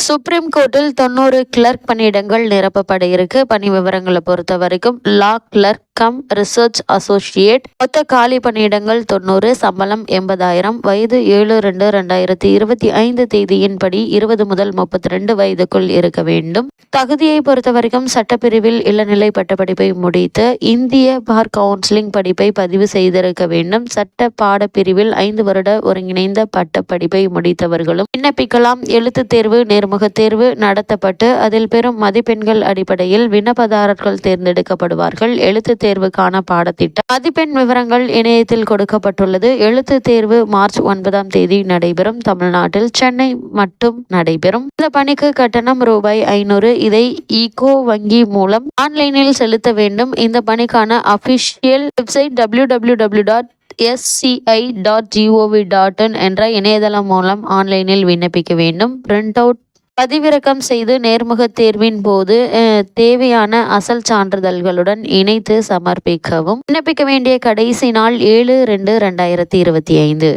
Supreme கோர்ட்டில் 90 clerk பணியிடங்கள் நிரப்பப்பட இருக்கு. பணி விவரங்களை பொறுத்த வரைக்கும் லா கிளர்க் கம் ரிசர்ச் அசோசியேட். மொத்த காலி பணியிடங்கள் 90. சம்பளம் 80,000. வயது 7/2/2025 தேதியின்படி 20 முதல் 32 வயதுக்குள் இருக்க வேண்டும். தகுதியை பொறுத்த வரைக்கும் சட்டப்பிரிவில் இளநிலை பட்டப்படிப்பை முடித்து இந்திய பார் கவுன்சிலிங் படிப்பை பதிவு செய்திருக்க வேண்டும். சட்ட பாடப்பிரிவில் 5 வருட ஒருங்கிணைந்த பட்டப்படிப்பை முடித்தவர்களும் விண்ணப்பிக்கலாம். எழுத்து தேர்வு நேர்முக தேர்வு நடத்தப்பட்டு அதில் பெறும் மதிப்பெண்கள் அடிப்படையில் விண்ணப்பதாரர்கள் தேர்ந்தெடுக்கப்படுவார்கள். எழுத்து தேர்வுக்கான பாடத்திட்டம் மதிப்பெண் விவரங்கள் இணையத்தில் கொடுக்கப்பட்டுள்ளது. எழுத்து தேர்வு மார்ச் 9ஆம் தேதி நடைபெறும். தமிழ்நாட்டில் சென்னை மட்டும் நடைபெறும். இந்த பணிக்கு கட்டணம் ரூபாய் 500. இதை ஈகோ வங்கி மூலம் ஆன்லைனில் செலுத்த வேண்டும். இந்த பணிக்கான அபிஷியல் வெப்சைட் www.sci.gov.in என்ற இணையதளம் மூலம் ஆன்லைனில் விண்ணப்பிக்க வேண்டும். பிரிண்ட் அவுட் பதிவிறக்கம் செய்து நேர்முக தேர்வின் போது தேவையான அசல் சான்றிதழ்களுடன் இணைத்து சமர்ப்பிக்கவும். விண்ணப்பிக்க வேண்டிய கடைசி நாள் 7/2/2025.